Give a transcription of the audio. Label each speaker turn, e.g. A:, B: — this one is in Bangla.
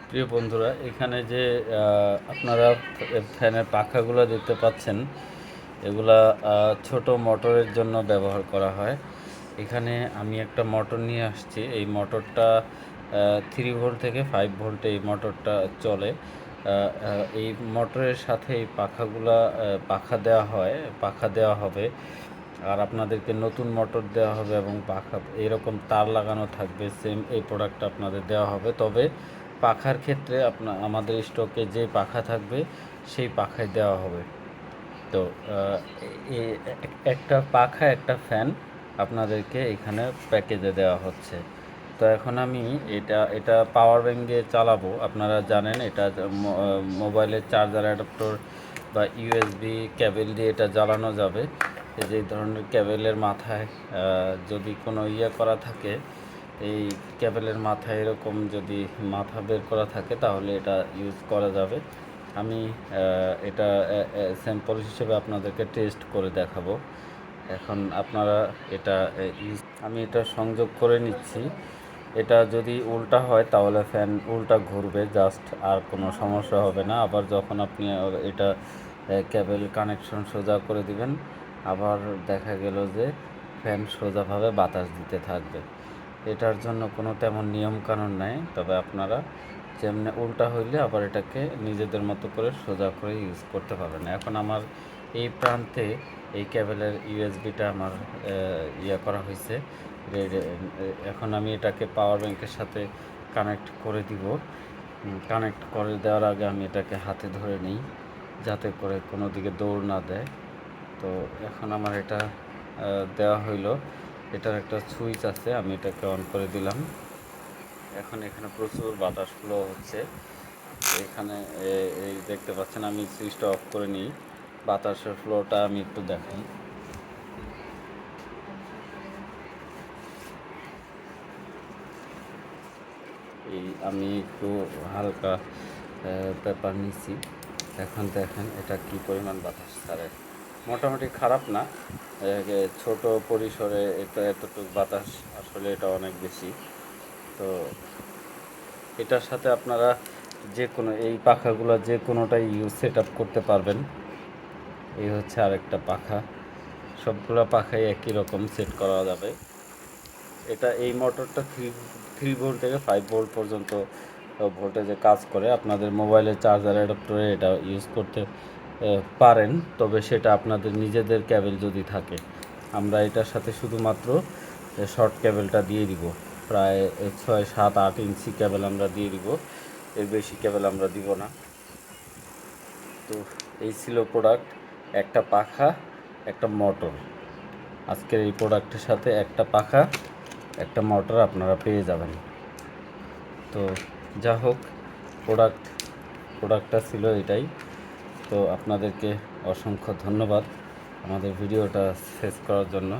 A: প্রিয় বন্ধুরা, এখানে যে আপনারা ফ্যানের পাখাগুলো দেখতে পাচ্ছেন, এগুলা ছোট মোটরের জন্য ব্যবহার করা হয়। এখানে আমি একটা মোটর নিয়ে আসছি। এই মোটরটা 3 ভোল্ট থেকে 5 ভোল্টে এই মোটরটা চলে। এই মোটরের সাথে এই পাখা দেওয়া হয়, পাখা দেওয়া হবে। আর আপনাদেরকে নতুন মোটর দেওয়া হবে এবং পাখা এরকম তার লাগানো থাকবে। সেম এই প্রোডাক্টটা আপনাদের দেওয়া হবে। তবে পাখার ক্ষেত্রে আমাদের স্টকে যে পাখা থাকবে সেই পাখাই দেওয়া হবে। তো একটা পাখা একটা ফ্যান আপনাদেরকে এখানে প্যাকেজে দেওয়া হচ্ছে। তো এখন আমি এটা পাওয়ার ব্যাংক দিয়ে চালাবো। আপনারা জানেন এটা মোবাইলের চার্জার অ্যাডাপ্টর বা ইউএসবি কেবল দিয়ে এটা জ্বালানো যাবে। যে ধরনের কেবলের মাথায় যদি কোনো করা থাকে, এই কেবলের মাথায় এরকম যদি মাথা বের করা থাকে তাহলে এটা ইউজ করা যাবে। আমি এটা স্যাম্পল হিসেবে আপনাদেরকে টেস্ট করে দেখাবো। এখন আপনারা এটা আমি এটা সংযোগ করে নিচ্ছি। এটা যদি উল্টা হয় তাহলে ফ্যান উল্টা ঘুরবে, জাস্ট, আর কোনো সমস্যা হবে না। আবার যখন আপনি এটা কেবল কানেকশন সোজা করে দিবেন, আবার দেখা গেল যে ফ্যান সোজাভাবে বাতাস দিতে থাকবে। এটার জন্য কোনো তেমন নিয়মকানুন নাই, তবে আপনারা যেমনি উল্টা হইলে আবার এটাকে নিজেদের মতো করে সোজা করে ইউজ করতে পারবেন। এখন আমার এই প্রান্তে এই কেবলের ইউএসবিটা আমার করা হয়েছে। এখন আমি এটাকে পাওয়ার ব্যাংকের সাথে কানেক্ট করে দিব। কানেক্ট করে দেওয়ার আগে আমি এটাকে হাতে ধরে নিই যাতে করে কোনো দিকে দৌড় না দেয়। তো এখন আমার এটা দেওয়া হইলো। এটার একটা সুইচ আছে, আমি এটাকে অন করে দিলাম। এখন এখানে প্রচুর বাতাস ফ্লো হচ্ছে। এখানে এই দেখতে পাচ্ছেন, আমি সুইচটা অফ করে নিই। বাতাসের ফ্লোটা আমি একটু দেখাই। আমি একটু হালকা পেপার নিচ্ছি। এখন দেখেন এটা কি পরিমাণ বাতাস ছাড়ে। মোটামুটি খারাপ না, ছোট পরিসরে এতটুকু বাতাস, আসলে এটা অনেক বেশি। তো এটার সাথে আপনারা যে কোনো এই পাখাগুলো যে কোনোটাই সেট আপ করতে পারবেন। এই হচ্ছে আরেকটা পাখা। সবগুলো পাখাই একই রকম সেট করা যাবে। এই মোটরটা থ্রি ভোল্ট থেকে 5 ভোল্ট পর্যন্ত ভোল্টেজে কাজ করে। আপনাদের মোবাইলের চার্জার অ্যাডাপ্টরে এটা ইউজ করতে পারেন, তবে সেটা আপনাদের নিজেদের কেবল যদি থাকে। আমরা এটার সাথে শুধুমাত্র শর্ট কেবলটা দিয়ে দিব। প্রায় 6, 7, 8 ইঞ্চি কেবল আমরা দিয়ে দিব, এর বেশি কেবল আমরা দিব না। তো এই ছিল প্রোডাক্ট, একটা পাখা একটা মোটর। আজকের এই প্রোডাক্টের সাথে একটা পাখা একটা মোটর আপনারা পেয়ে যাবেন। তো যা হোক, প্রোডাক্টটা ছিল এটাই। তো আপনাদেরকে অসংখ্য ধন্যবাদ আমাদের ভিডিওটা শেষ করার জন্য।